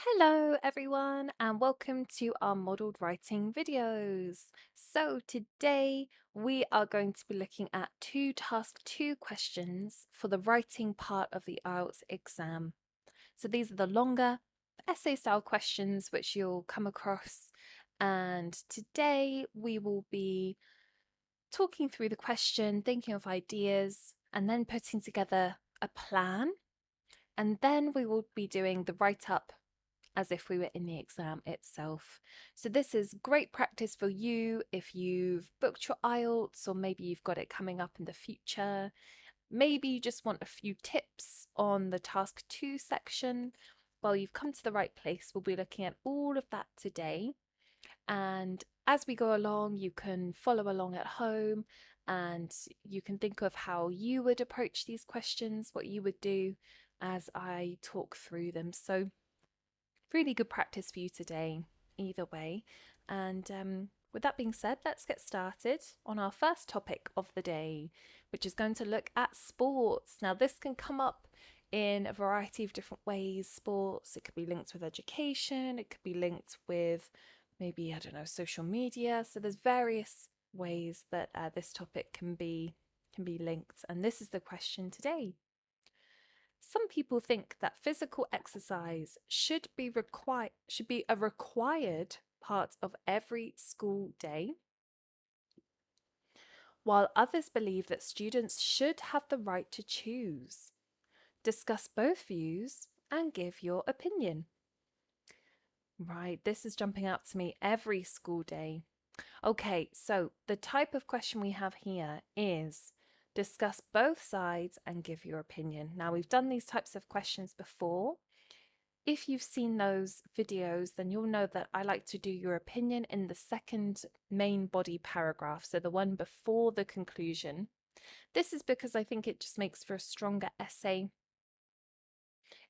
Hello everyone and welcome to our modelled writing videos. So today we are going to be looking at two task 2 questions for the writing part of the IELTS exam. So these are the longer essay style questions which you'll come across, and today we will be talking through the question, thinking of ideas, and then putting together a plan, and then we will be doing the write-up as if we were in the exam itself. So this is great practice for you if you've booked your IELTS, or maybe you've got it coming up in the future. Maybe you just want a few tips on the task 2 section. Well, you've come to the right place. We'll be looking at all of that today. And as we go along, you can follow along at home and you can think of how you would approach these questions, what you would do as I talk through them. So really good practice for you today, either way. And with that being said, let's get started on our first topic of the day, which is going to look at sports. Now, this can come up in a variety of different ways. Sports, it could be linked with education, it could be linked with maybe, I don't know, social media. So there's various ways that this topic can be linked, and this is the question today. Some people think that physical exercise should be a required part of every school day, while others believe that students should have the right to choose. Discuss both views and give your opinion. Right, this is jumping out to me every school day. Okay, so the type of question we have here is discuss both sides and give your opinion. Now, we've done these types of questions before. If you've seen those videos, then you'll know that I like to do your opinion in the second main body paragraph, so the one before the conclusion. This is because I think it just makes for a stronger essay.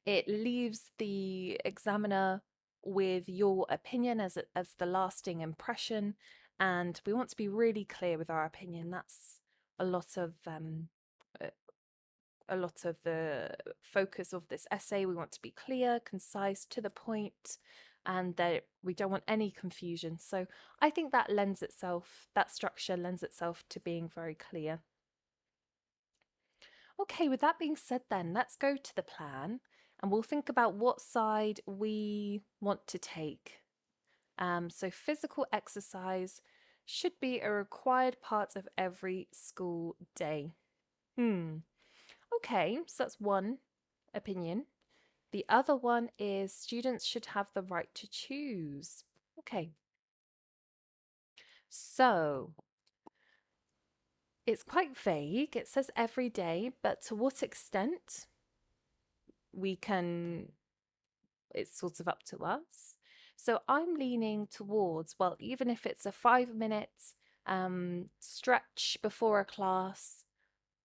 It leaves the examiner with your opinion as the lasting impression, and we want to be really clear with our opinion. That's a lot of the focus of this essay. We want to be clear, concise, to the point, and that we don't want any confusion. So I think that structure lends itself to being very clear. Okay, with that being said, then let's go to the plan and we'll think about what side we want to take. So physical exercise should be a required part of every school day. Okay, so that's one opinion. The other one is students should have the right to choose. Okay. So it's quite vague. It says every day, but to what extent it's sort of up to us. So I'm leaning towards, well, even if it's a 5-minute stretch before a class,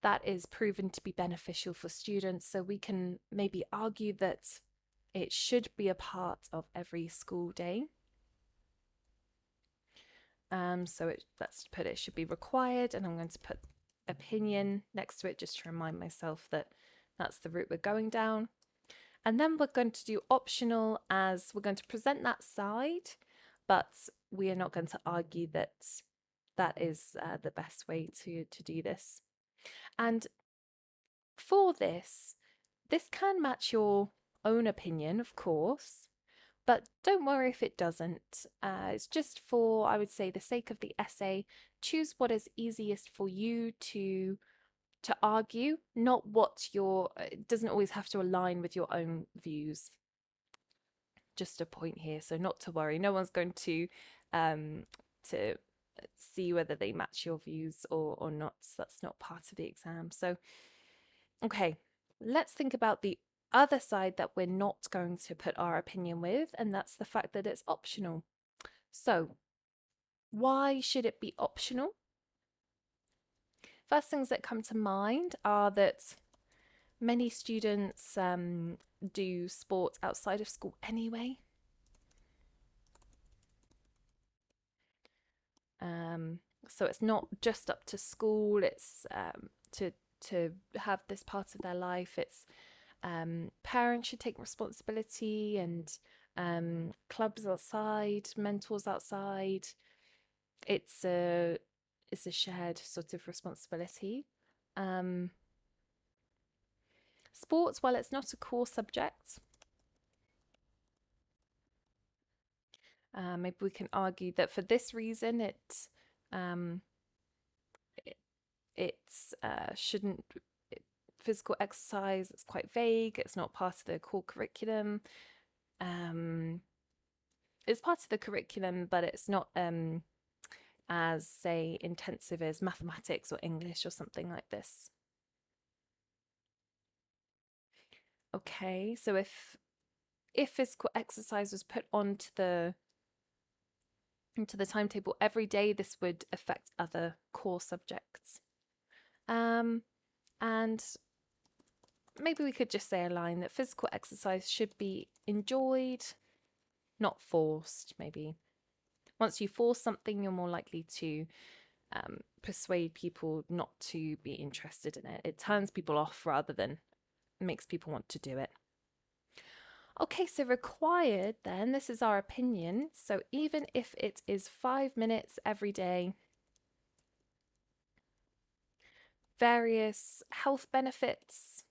that is proven to be beneficial for students. So we can maybe argue that it should be a part of every school day. Let's put it should be required, and I'm going to put opinion next to it just to remind myself that that's the route we're going down. And then we're going to do optional, as we're going to present that side, but we are not going to argue that that is the best way to do this. And for this can match your own opinion, of course, but don't worry if it doesn't. It's just for, I would say, the sake of the essay. Choose what is easiest for you to argue, not what it doesn't always have to align with your own views. Just a point here, so not to worry. No one's going to see whether they match your views or not. That's not part of the exam. So, okay, let's think about the other side that we're not going to put our opinion with, and that's the fact that it's optional. So, why should it be optional? First things that come to mind are that many students do sports outside of school anyway. So it's not just up to school, it's to have this part of their life. It's parents should take responsibility and clubs outside, mentors outside. It's a shared sort of responsibility. Um, Sports, well, it's not a core subject. Maybe we can argue that for this reason, um, shouldn't. Physical exercise, it's quite vague. It's not part of the core curriculum. Um, it's part of the curriculum, but it's not as, say, intensive as mathematics or English or something like this. Okay, so if physical exercise was put onto the into the timetable every day, this would affect other core subjects. And maybe we could just say a line that physical exercise should be enjoyed, not forced, maybe. Once you force something, you're more likely to persuade people not to be interested in it. It turns people off rather than makes people want to do it. Okay, so required then, this is our opinion. So even if it is 5 minutes every day, various health benefits,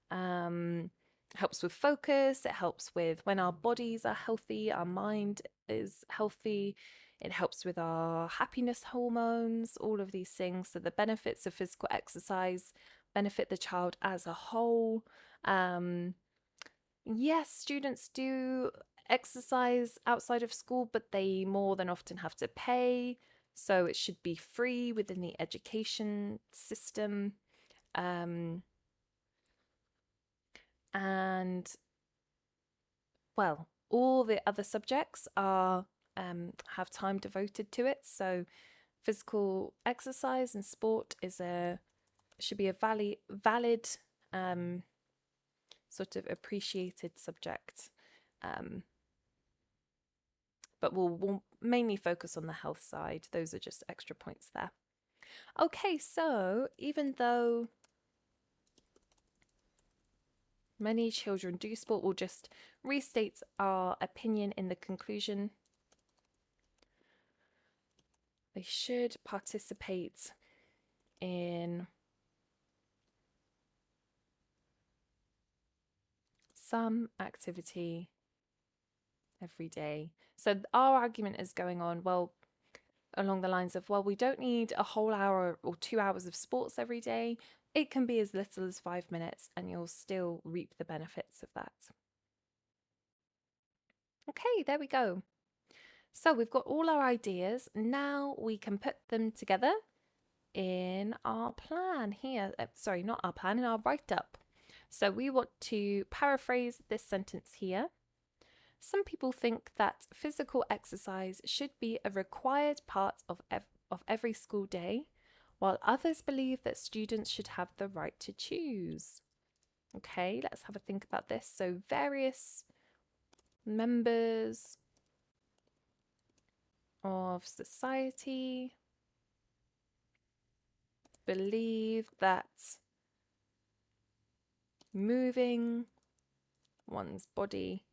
helps with focus, it helps with when our bodies are healthy, our mind is healthy, it helps with our happiness hormones, all of these things. So the benefits of physical exercise benefit the child as a whole. Yes, students do exercise outside of school, but they more than often have to pay. So it should be free within the education system. And well, all the other subjects are have time devoted to it. So physical exercise and sport should be a valid sort of appreciated subject. But we'll mainly focus on the health side. Those are just extra points there. Okay, so even though many children do sport, we'll just restate our opinion in the conclusion. They should participate in some activity every day. So our argument is going on, well, along the lines of, well, we don't need a whole hour or 2 hours of sports every day. It can be as little as 5 minutes and you'll still reap the benefits of that. Okay, there we go. So we've got all our ideas. Now we can put them together in our plan here. Sorry, not our plan, in our write-up. So we want to paraphrase this sentence here. Some people think that physical exercise should be a required part of every school day, while others believe that students should have the right to choose. Okay, let's have a think about this. So various members of society believe that moving one's body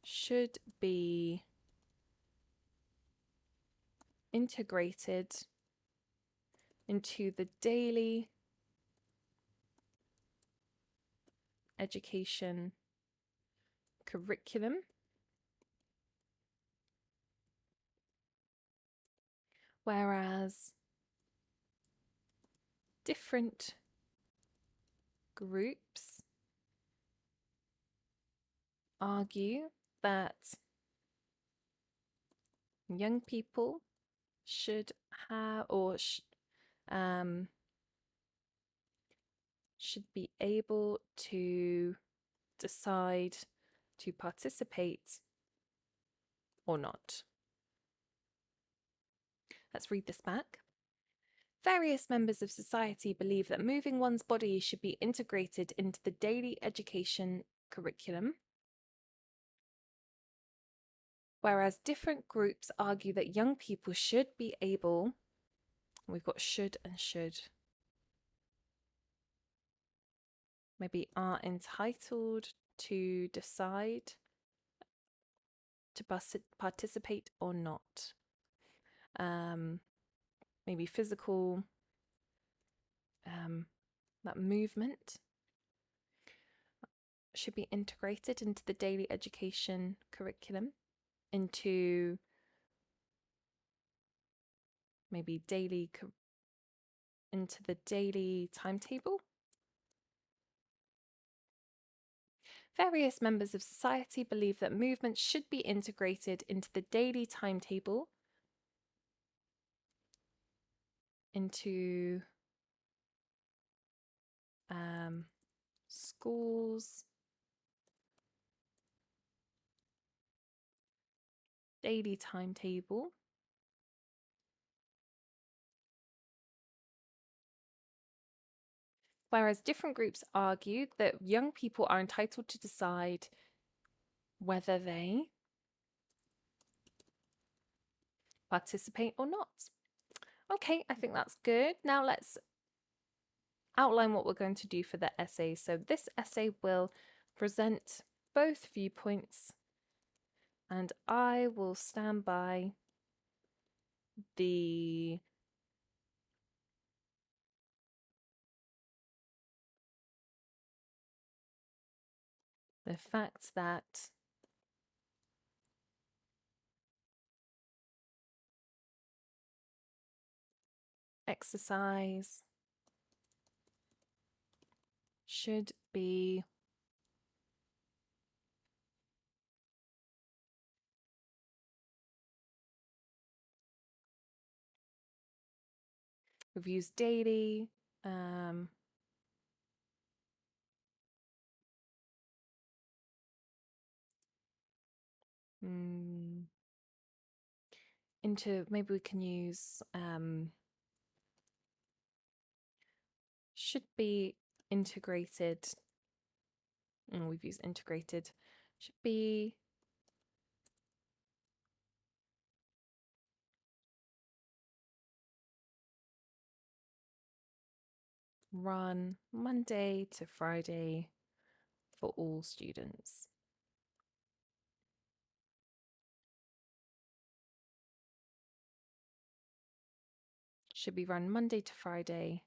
should be integrated into the daily education curriculum, whereas different groups argue that young people should have or should be able to decide to participate or not. Let's read this back. Various members of society believe that moving one's body should be integrated into the daily education curriculum, whereas different groups argue that young people should be able, we've got should and should, maybe are entitled to decide to participate or not. Maybe physical, that movement should be integrated into the daily education curriculum, into maybe into the daily timetable. Various members of society believe that movement should be integrated into the daily timetable, into schools, daily timetable. Whereas different groups argued that young people are entitled to decide whether they participate or not. Okay, I think that's good. Now let's outline what we're going to do for the essay. So this essay will present both viewpoints, and I will stand by the fact that exercise should be reviews daily, maybe we can use should be integrated. We've used integrated. Should be run Monday to Friday for all students. Should be run Monday to Friday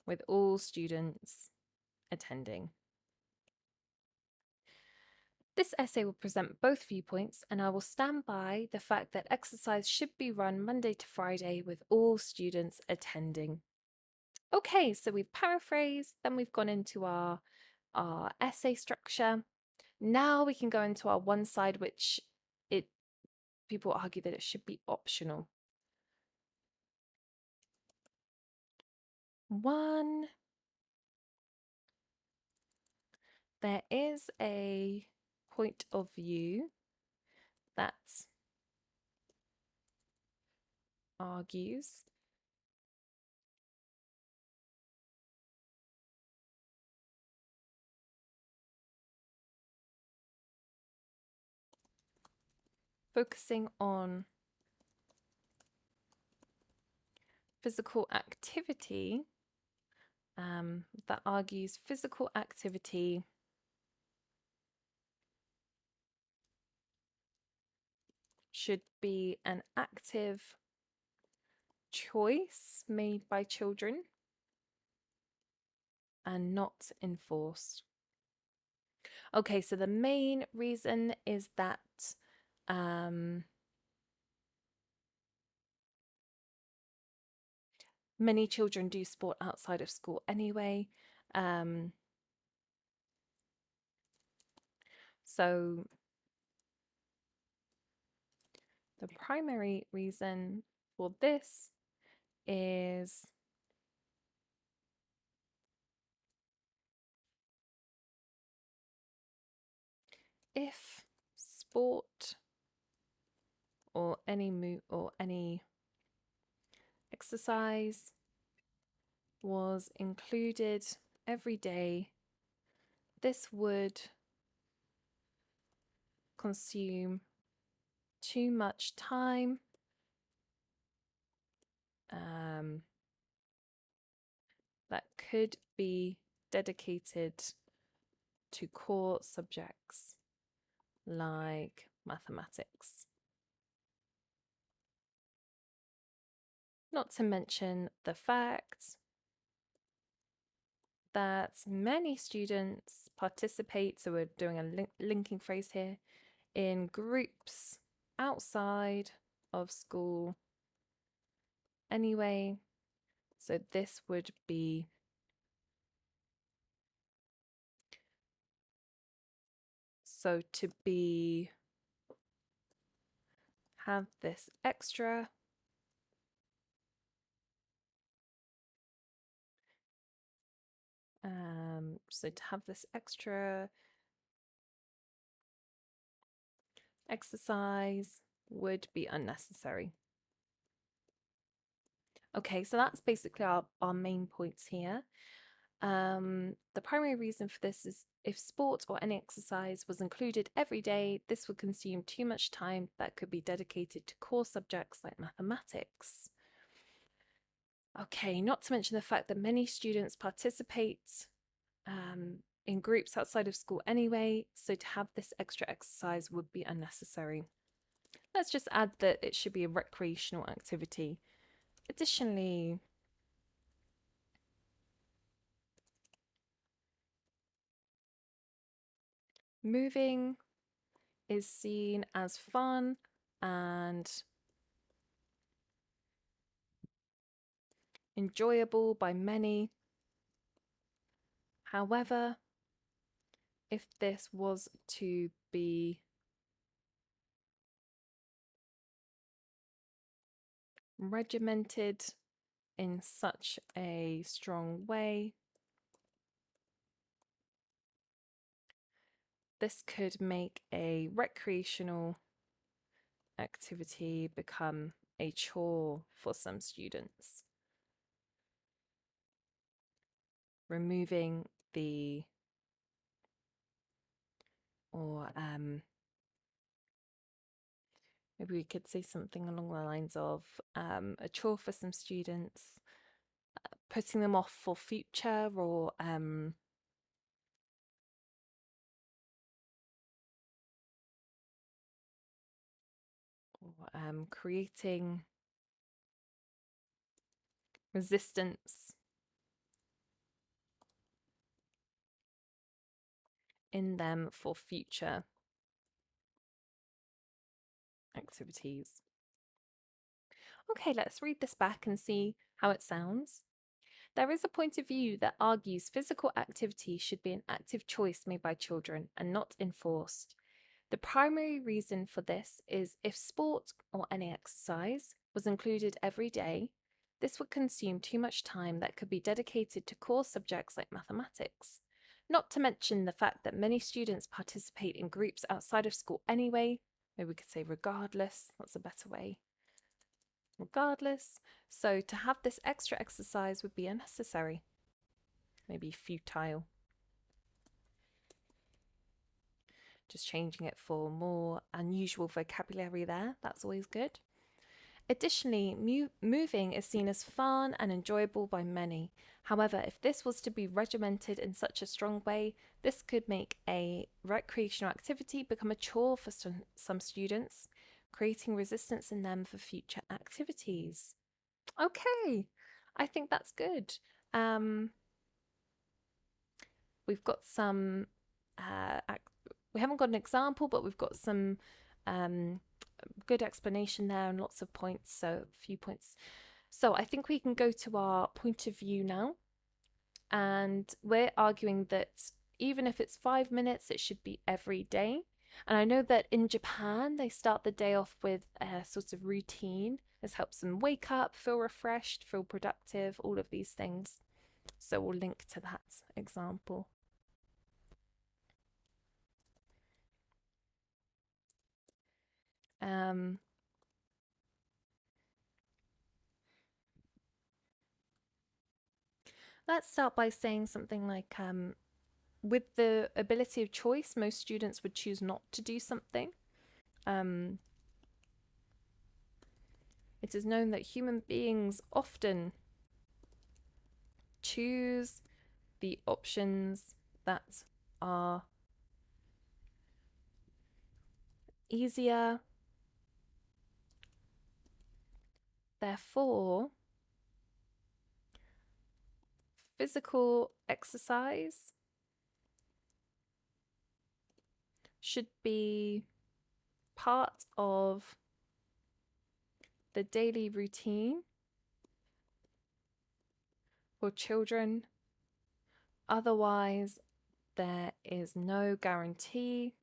with all students attending. This essay will present both viewpoints, and I will stand by the fact that exercise should be run Monday to Friday with all students attending. Okay, so we've paraphrased, then we've gone into our essay structure. Now we can go into our one side, which people argue that it should be optional. One, there is a point of view that argues focusing on physical activity, that argues physical activity should be an active choice made by children and not enforced. Okay, so the main reason is that many children do sport outside of school anyway. So the primary reason for this is if sport or any exercise was included every day, this would consume too much time that could be dedicated to core subjects like mathematics. Not to mention the fact that many students participate, so we're doing a linking phrase here, in groups outside of school anyway. So this would be have this extra so to have this extra exercise would be unnecessary. Okay, so that's basically our main points here. The primary reason for this is if sport or any exercise was included every day, this would consume too much time that could be dedicated to core subjects like mathematics. Okay, not to mention the fact that many students participate in groups outside of school anyway, so to have this extra exercise would be unnecessary. Let's just add that it should be a recreational activity. Additionally, moving is seen as fun and enjoyable by many. However, if this was to be regimented in such a strong way, this could make a recreational activity become a chore for some students. Removing the or maybe we could say something along the lines of a chore for some students, putting them off for future, or creating resistance in them for future activities. Okay, let's read this back and see how it sounds. There is a point of view that argues physical activity should be an active choice made by children and not enforced. The primary reason for this is if sport or any exercise was included every day, this would consume too much time that could be dedicated to core subjects like mathematics. Not to mention the fact that many students participate in groups outside of school anyway. Maybe we could say regardless, that's a better way. Regardless, so to have this extra exercise would be unnecessary, maybe futile. Just changing it for more unusual vocabulary there, that's always good. Additionally, moving is seen as fun and enjoyable by many. However, if this was to be regimented in such a strong way, this could make a recreational activity become a chore for some students, creating resistance in them for future activities. Okay, I think that's good. We've got some, we haven't got an example, but we've got some good explanation there and lots of points, so a few points. So I think we can go to our point of view now, and we're arguing that even if it's 5 minutes, it should be every day. And I know that in Japan, they start the day off with a sort of routine. This helps them wake up, feel refreshed, feel productive, all of these things. So we'll link to that example. Let's start by saying something like, with the ability of choice, most students would choose not to do something. It is known that human beings often choose the options that are easier. Therefore, physical exercise should be part of the daily routine for children. Otherwise, there is no guarantee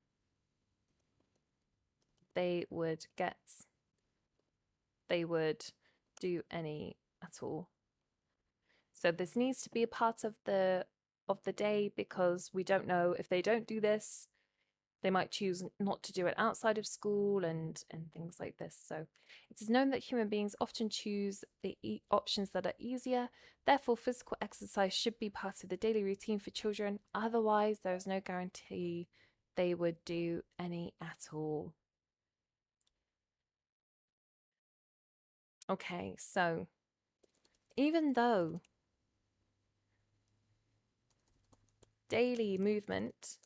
they would do any at all. So this needs to be a part of the day, because we don't know, if they don't do this, they might choose not to do it outside of school and things like this. So it is known that human beings often choose the options that are easier. Therefore, physical exercise should be part of the daily routine for children. Otherwise, there is no guarantee they would do any at all. Okay, so even though daily movement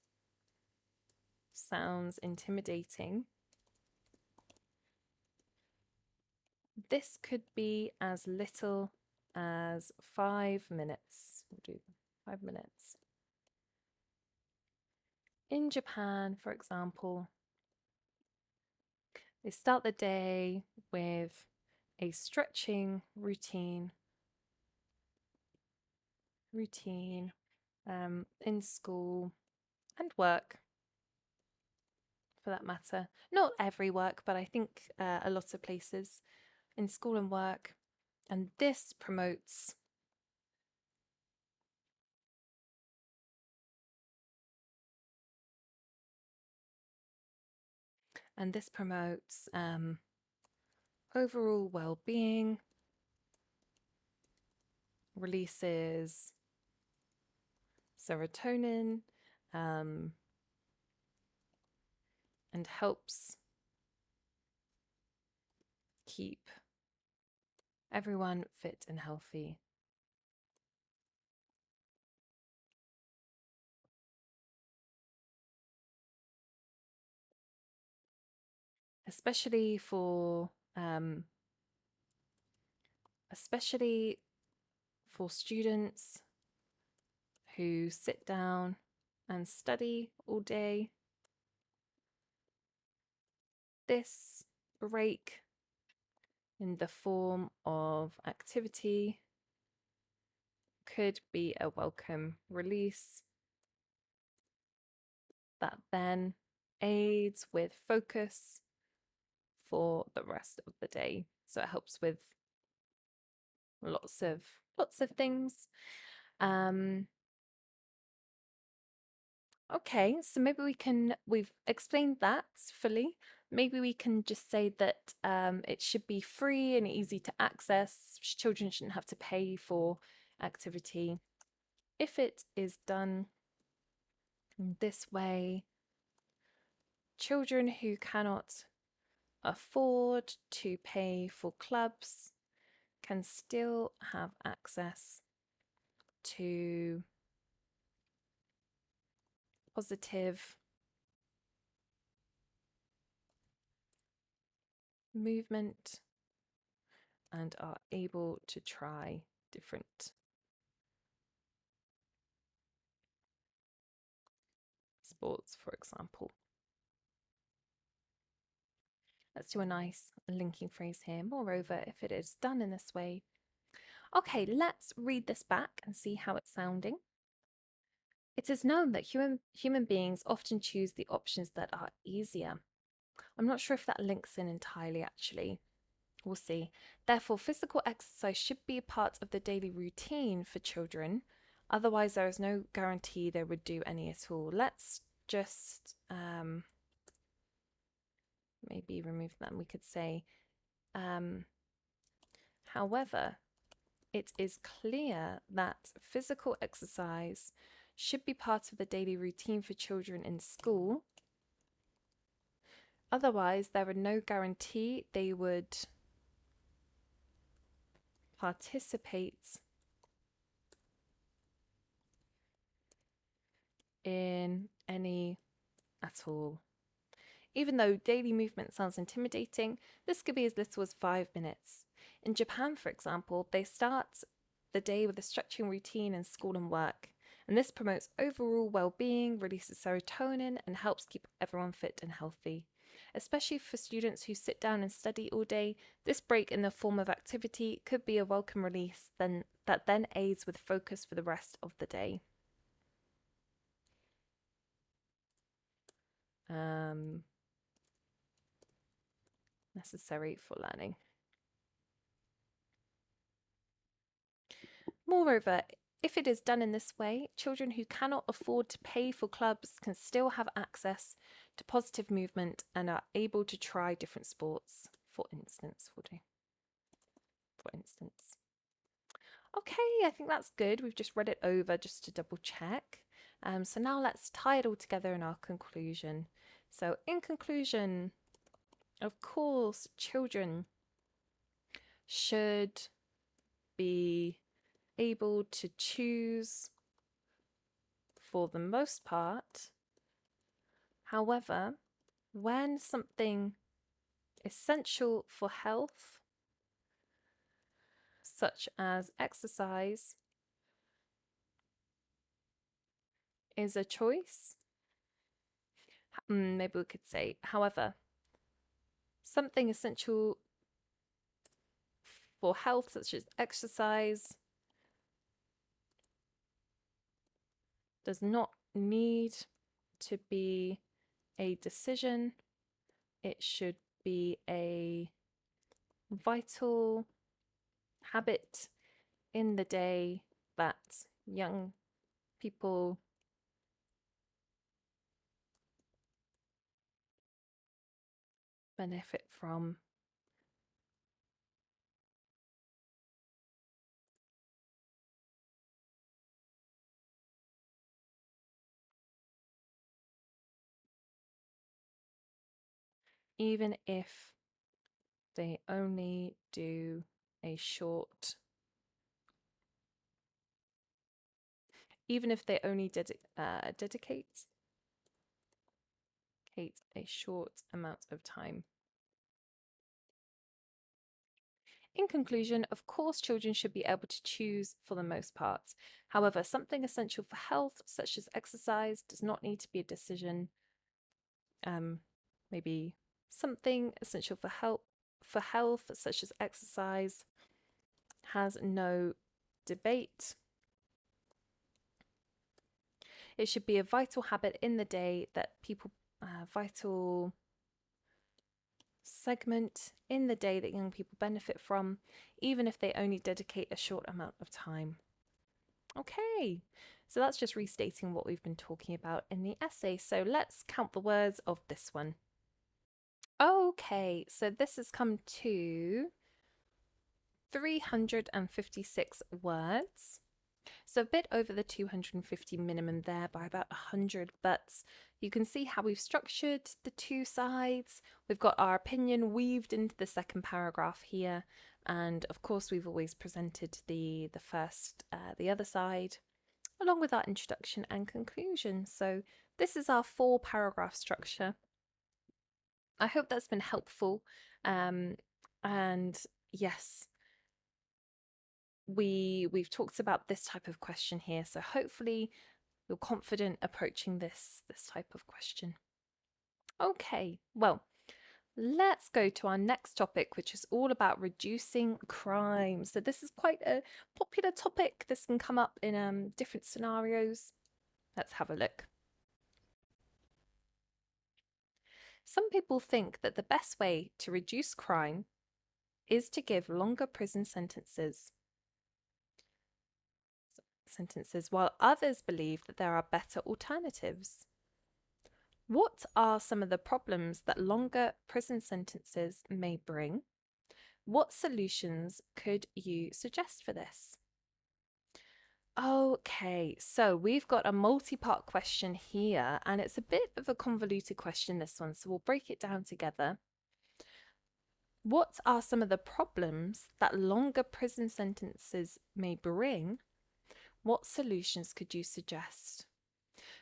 sounds intimidating, this could be as little as 5 minutes. We'll do 5 minutes. In Japan, for example, they start the day with a stretching routine in school and work, for that matter. Not every work, but I think a lot of places, in school and work. And this promotes overall well-being, releases serotonin, and helps keep everyone fit and healthy. Especially for students who sit down and study all day. This break in the form of activity could be a welcome release that then aids with focus for the rest of the day. So it helps with lots of things. Okay, so maybe we've explained that fully. Maybe we can just say that it should be free and easy to access. Children shouldn't have to pay for activity. If it is done in this way, children who cannot afford to pay for clubs can still have access to positive movement and are able to try different sports, for example. Let's do a nice linking phrase here. Moreover, if it is done in this way. Okay, let's read this back and see how it's sounding. It is known that human beings often choose the options that are easier. I'm not sure if that links in entirely, actually. We'll see. Therefore, physical exercise should be a part of the daily routine for children. Otherwise, there is no guarantee they would do any at all. Let's just maybe remove them. We could say, however, it is clear that physical exercise should be part of the daily routine for children in school. Otherwise, there are no guarantee they would participate in in any at all. Even though daily movement sounds intimidating, this could be as little as 5 minutes. In Japan, for example, they start the day with a stretching routine in school and work, and this promotes overall well-being, releases serotonin, and helps keep everyone fit and healthy. Especially for students who sit down and study all day, this break in the form of activity could be a welcome release that then aids with focus for the rest of the day. Necessary for learning. Moreover, if it is done in this way, children who cannot afford to pay for clubs can still have access to positive movement and are able to try different sports, for instance. Okay, I think that's good. We've just read it over just to double check. So now let's tie it all together in our conclusion. So in conclusion, of course, children should be able to choose for the most part. However, when something essential for health, such as exercise, is a choice, maybe we could say, however, something essential for health, such as exercise, does not need to be a decision. It should be a vital habit in the day that young people benefit from. Even if they only do a short, even if they only dedicate a short amount of time. In conclusion, of course, children should be able to choose for the most part. However, something essential for health, such as exercise, does not need to be a decision. Maybe something essential for health, such as exercise, has no debate. It should be a vital habit in the day that people, vital segment in the day that young people benefit from, even if they only dedicate a short amount of time. Okay, so that's just restating what we've been talking about in the essay. So let's count the words of this one. Okay, so this has come to 356 words. So a bit over the 250 minimum there by about 100, but you can see how we've structured the two sides. We've got our opinion weaved into the second paragraph here, and of course we've always presented the other side, along with our introduction and conclusion. So this is our 4-paragraph structure. I hope that's been helpful, and yes, we've talked about this type of question here, so hopefully you're confident approaching this type of question. Okay, well, let's go to our next topic, which is all about reducing crime. So this is quite a popular topic. This can come up in different scenarios. Let's have a look. Some people think that the best way to reduce crime is to give longer prison sentences, while others believe that there are better alternatives. What are some of the problems that longer prison sentences may bring? What solutions could you suggest for this? Okay, so we've got a multi-part question here, and it's a bit of a convoluted question, this one, so we'll break it down together. What are some of the problems that longer prison sentences may bring? What solutions could you suggest?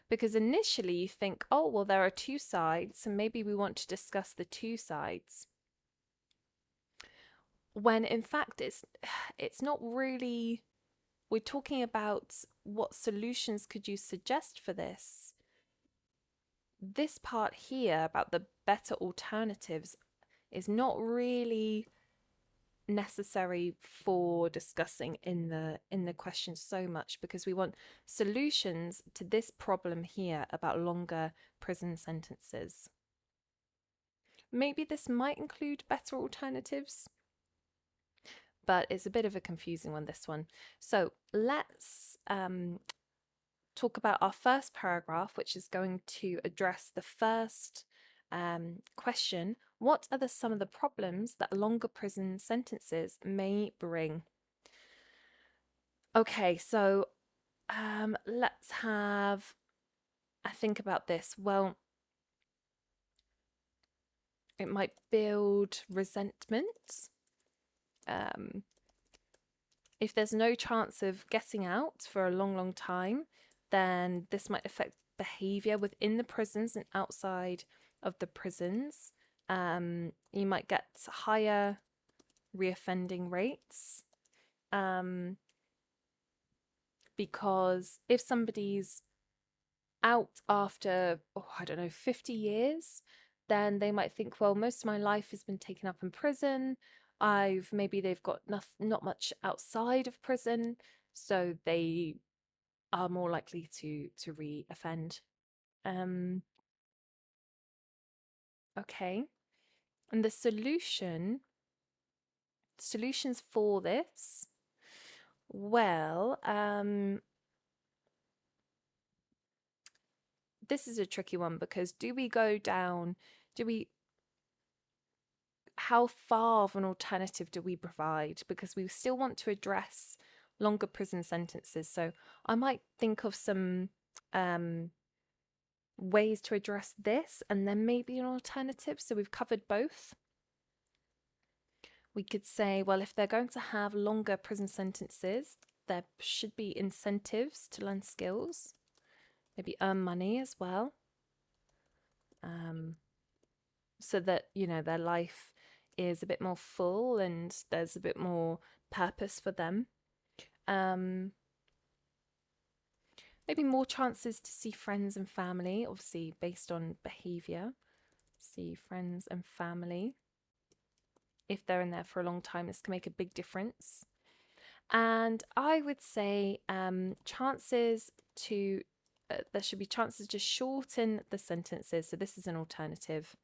Because initially you think, oh, well, there are two sides, and maybe we want to discuss the two sides. When in fact it's not really, we're talking about what solutions could you suggest for this. This part here about the better alternatives is not really necessary for discussing in the question so much, because we want solutions to this problem here about longer prison sentences. Maybe this might include better alternatives, but it's a bit of a confusing one, this one. So let's talk about our first paragraph, which is going to address the first question. What are some of the problems that longer prison sentences may bring? Okay, so let's have a think about this. Well, it might build resentment. If there's no chance of getting out for a long, long time, then this might affect behavior within the prisons and outside of the prisons. You might get higher reoffending rates, because if somebody's out after, I don't know, 50 years, then they might think, well, most of my life has been taken up in prison. Maybe they've got not much outside of prison, so they are more likely to re-offend. Okay, and the solutions for this, well, this is a tricky one, because how far of an alternative do we provide? Because we still want to address longer prison sentences. So I might think of some ways to address this, and then maybe an alternative. So we've covered both. We could say, well, if they're going to have longer prison sentences, there should be incentives to learn skills, maybe earn money as well, so that, their life is a bit more full and there's a bit more purpose for them. Maybe more chances to see friends and family, obviously based on behavior. See friends and family. If they're in there for a long time, this can make a big difference. And I would say chances to, there should be chances to shorten the sentences. So this is an alternative.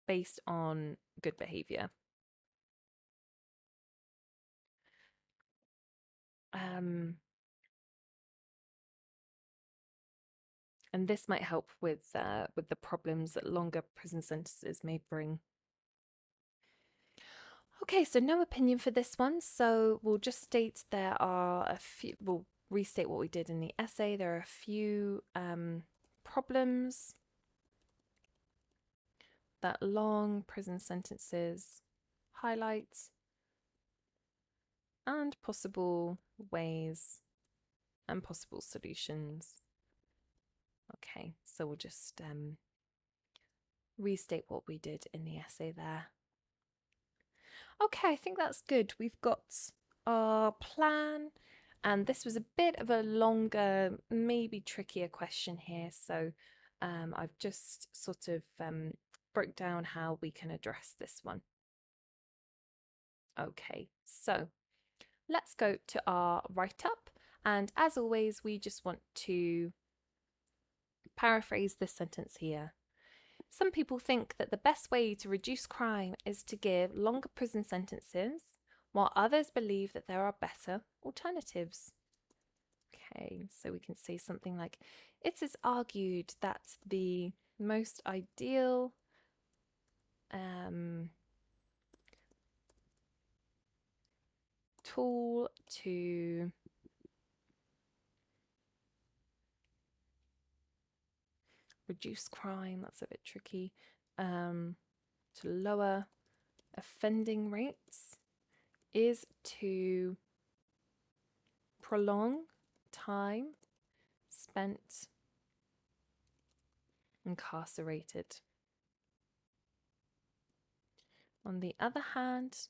Based on good behavior. And this might help with the problems that longer prison sentences may bring. Okay, so no opinion for this one. So we'll just state there are a few, we'll restate what we did in the essay. There are a few problems that long prison sentences highlight, and possible ways and possible solutions. Okay, so we'll just restate what we did in the essay there. Okay, I think that's good. We've got our plan, and this was a bit of a longer, maybe trickier question here. So I've just sort of broke down how we can address this one. Okay, so let's go to our write-up. And as always, we just want to paraphrase this sentence here. Some people think that the best way to reduce crime is to give longer prison sentences, while others believe that there are better alternatives. Okay, so we can say something like, it is argued that the most ideal tool to reduce crime, that's a bit tricky, to lower offending rates is to prolong time spent incarcerated. On the other hand,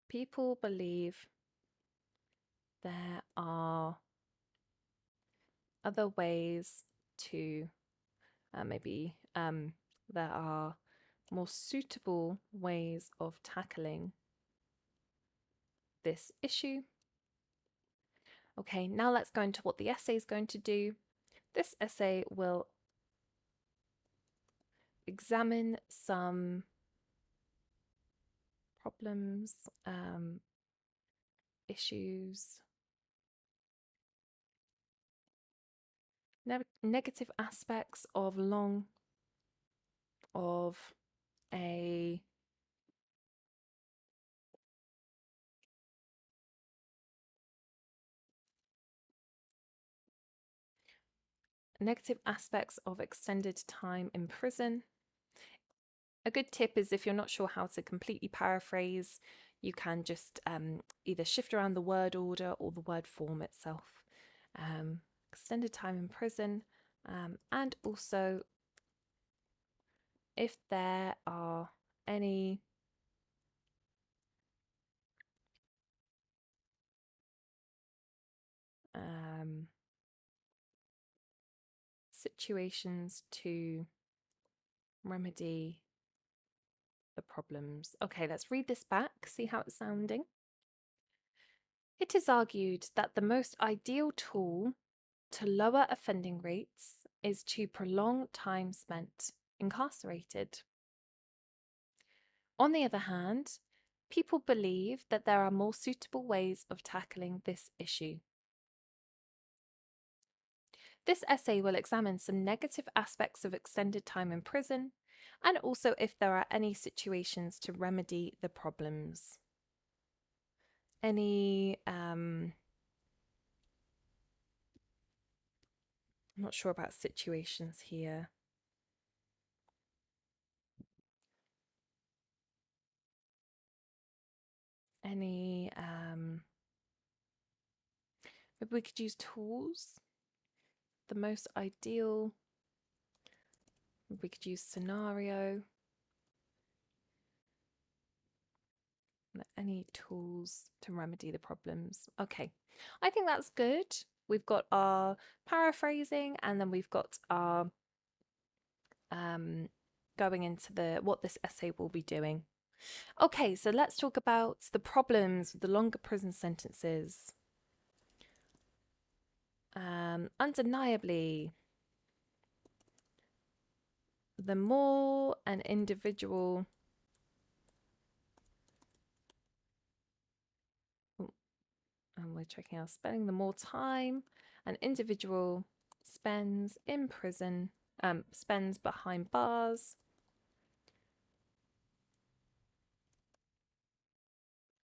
people believe there are other ways to there are more suitable ways of tackling this issue. Okay, now let's go into what the essay is going to do. This essay will examine some problems, issues, negative aspects of a negative aspects of extended time in prison. A good tip is if you're not sure how to completely paraphrase, you can just either shift around the word order or the word form itself. Extended time in prison, and also if there are any situations to remedy the problems. Okay, let's read this back, see how it's sounding. It is argued that the most ideal tool to lower offending rates is to prolong time spent incarcerated. On the other hand, people believe that there are more suitable ways of tackling this issue. This essay will examine some negative aspects of extended time in prison and also if there are any situations to remedy the problems. I'm not sure about situations here. Maybe we could use tools. The most ideal, we could use scenario. Any tools to remedy the problems. Okay, I think that's good. We've got our paraphrasing and then we've got our going into what this essay will be doing. Okay, so let's talk about the problems with the longer prison sentences. Undeniably, the more an individual and we're checking our spelling, the more time an individual spends in prison, spends behind bars,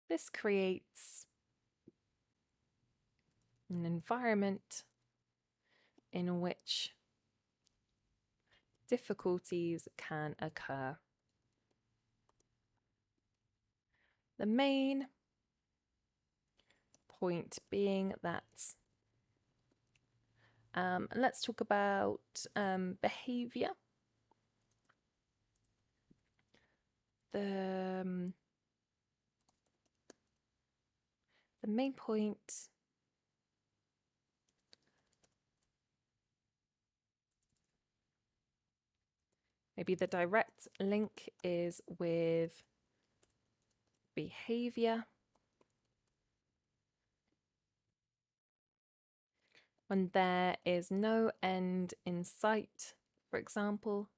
this creates an environment in which difficulties can occur. The main point being that let's talk about behavior. The main point maybe the direct link is with behavior. When there is no end in sight, for example,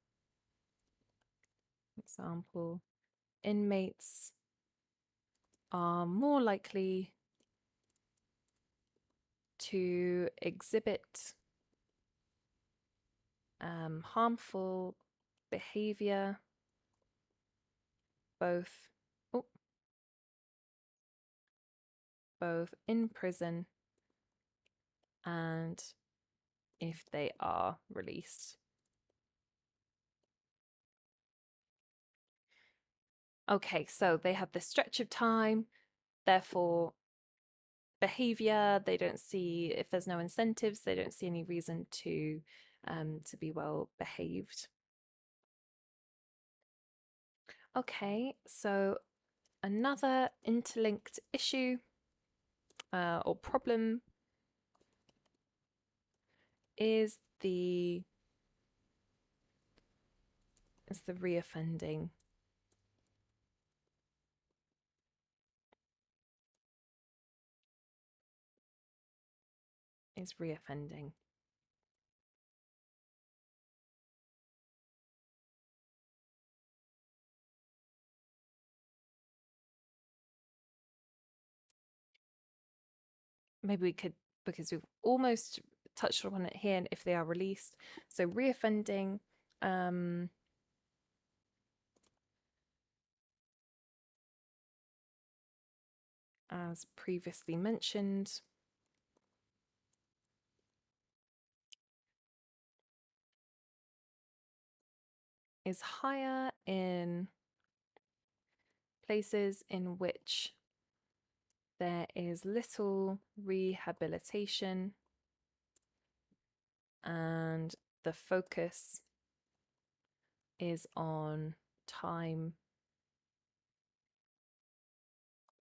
inmates are more likely to exhibit harmful behavior, both in prison and if they are released. Okay, so they have this stretch of time, therefore behavior, they don't see, if there's no incentives, they don't see any reason to be well behaved. Okay, so another interlinked issue or problem is the reoffending. Is reoffending. Maybe we could, because we've almost touched on it here, and if they are released. So reoffending, as previously mentioned, is higher in places in which there is little rehabilitation and the focus is on time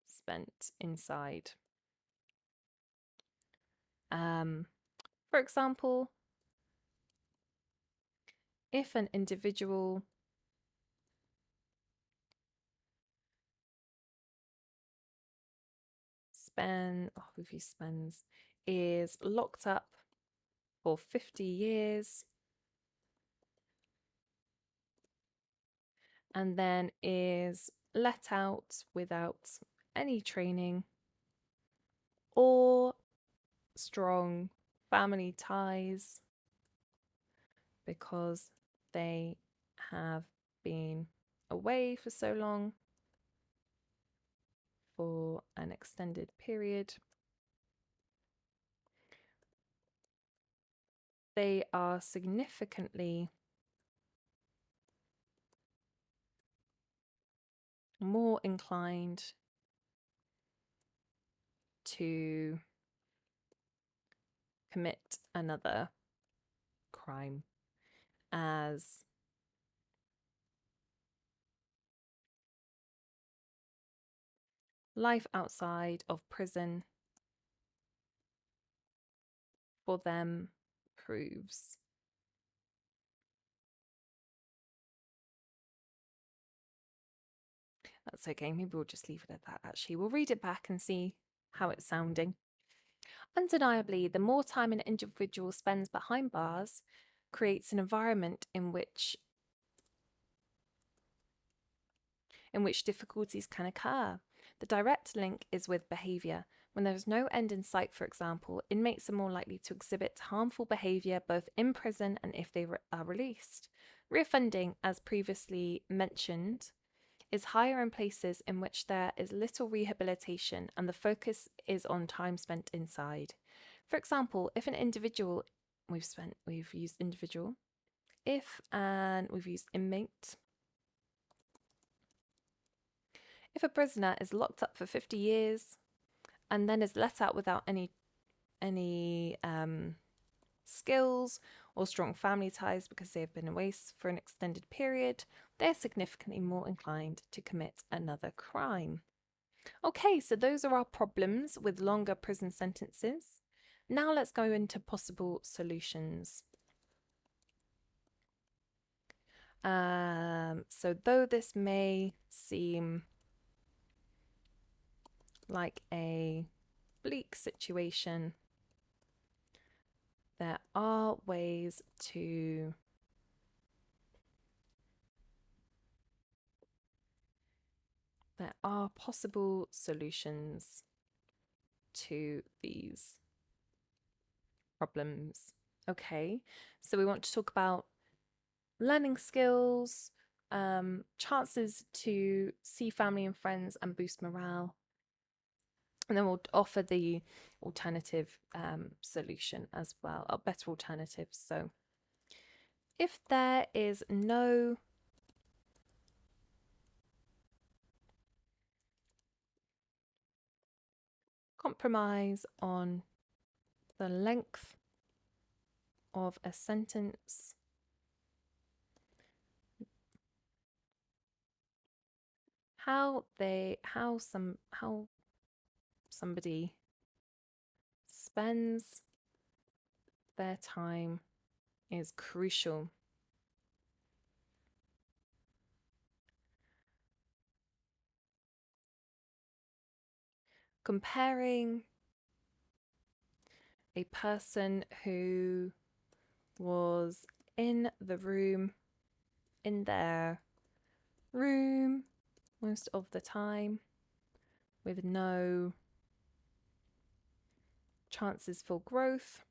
spent inside. For example, if an individual spends, is locked up for 50 years and then is let out without any training or strong family ties because they have been away for so long for an extended period, they are significantly more inclined to commit another crime, as life outside of prison for them proves. That's okay, maybe we'll just leave it at that actually. We'll read it back and see how it's sounding. Undeniably, the more time an individual spends behind bars creates an environment in which difficulties can occur. The direct link is with behaviour. When there is no end in sight, for example, inmates are more likely to exhibit harmful behaviour both in prison and if they are released. Reoffending, as previously mentioned, is higher in places in which there is little rehabilitation and the focus is on time spent inside. For example, if an individual, we've used individual, and we've used inmate. If a prisoner is locked up for 50 years and then is let out without any skills or strong family ties because they have been away for an extended period, they're significantly more inclined to commit another crime. Okay, so those are our problems with longer prison sentences. Now let's go into possible solutions. So though this may seem like a bleak situation, there are ways to there are possible solutions to these problems. Okay, so we want to talk about learning skills, chances to see family and friends and boost morale. And then we'll offer the alternative solution as well, or better alternatives. So if there is no compromise on the length of a sentence, how somebody spends their time is crucial. Comparing a person who was in their room most of the time with no chances for growth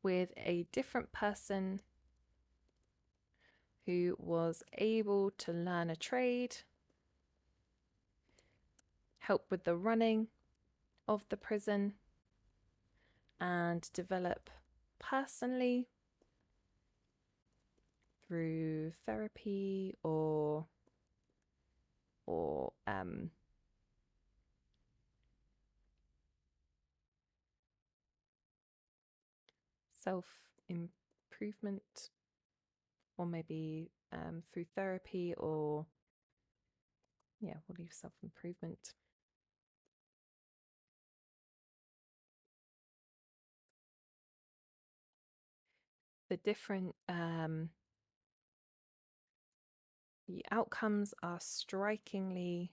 with a different person who was able to learn a trade, help with the running of the prison, and develop personally through therapy or self-improvement, or maybe through therapy, or we'll leave self-improvement. The different the outcomes are strikingly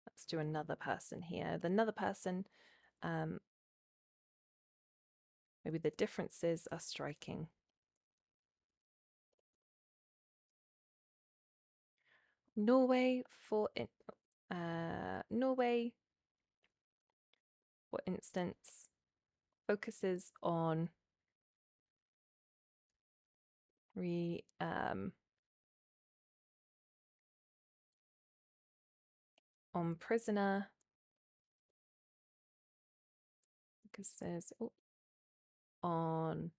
let's do another person here. Another person, maybe the differences are striking. Norway, for instance, focuses on on prisoner, focuses on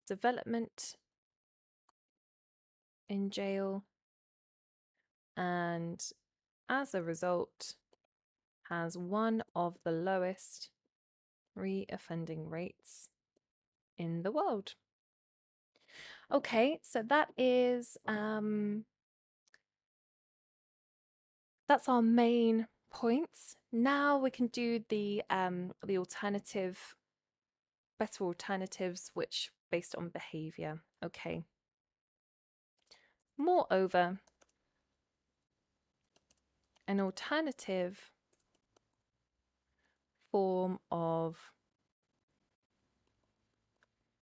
development in jail, and as a result has one of the lowest re-offending rates in the world. Okay, so that is that's our main points. Now we can do the alternative, better alternatives, which based on behavior. Okay. Moreover, an alternative form of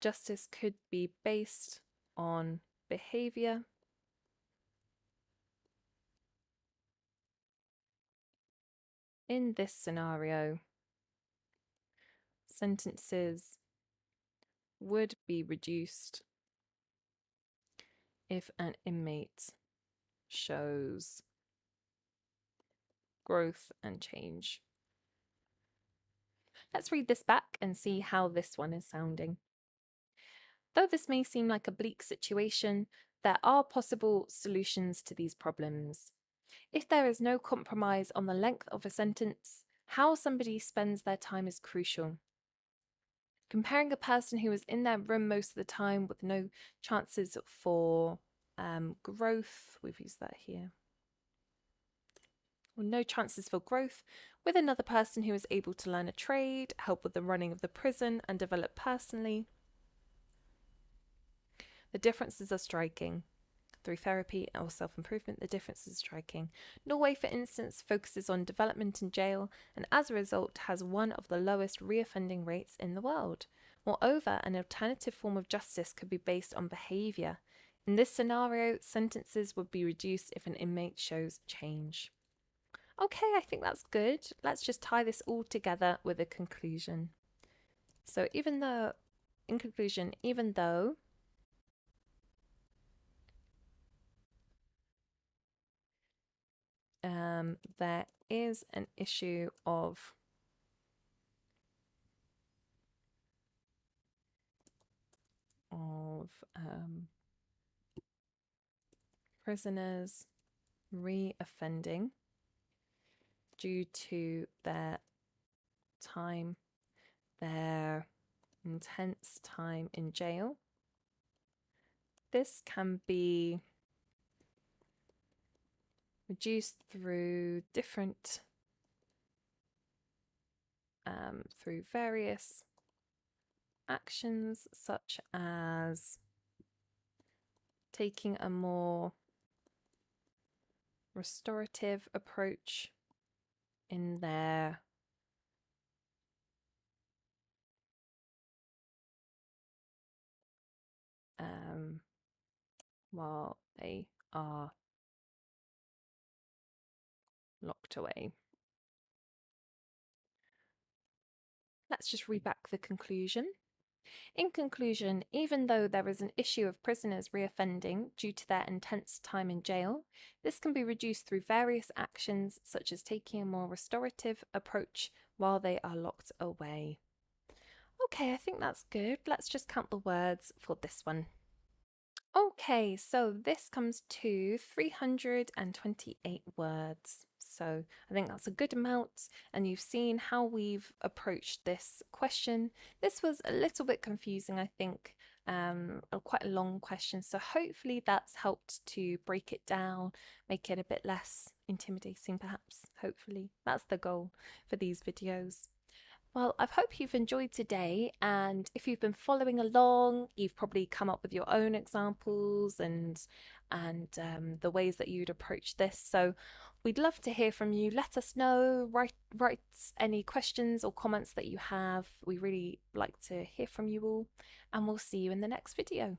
justice could be based on behavior. In this scenario, sentences would be reduced if an inmate shows growth and change. Let's read this back and see how this one is sounding. Though this may seem like a bleak situation, there are possible solutions to these problems. If there is no compromise on the length of a sentence, how somebody spends their time is crucial. Comparing a person who is in their room most of the time with no chances for growth, we've used that here, or no chances for growth, with another person who is able to learn a trade, help with the running of the prison, and develop personally. The differences are striking. Through therapy or self-improvement, the difference is striking. Norway, for instance, focuses on development in jail and as a result has one of the lowest reoffending rates in the world. Moreover, an alternative form of justice could be based on behaviour. In this scenario, sentences would be reduced if an inmate shows change. Okay, I think that's good. Let's just tie this all together with a conclusion. So in conclusion, even though there is an issue of prisoners re-offending due to their intense time in jail. This can be reduced through through various actions, such as taking a more restorative approach in their while they are locked away. Let's just read back the conclusion. In conclusion, even though there is an issue of prisoners reoffending due to their intense time in jail, this can be reduced through various actions such as taking a more restorative approach while they are locked away. Okay, I think that's good. Let's just count the words for this one. Okay, so this comes to 328 words. So I think that's a good amount, and you've seen how we've approached this question. This was a little bit confusing, I think, quite a long question. So hopefully that's helped to break it down, make it a bit less intimidating, perhaps. Hopefully that's the goal for these videos. Well, I hope you've enjoyed today, and if you've been following along, you've probably come up with your own examples and the ways that you'd approach this. So we'd love to hear from you. Let us know, write any questions or comments that you have. We really like to hear from you all, and we'll see you in the next video.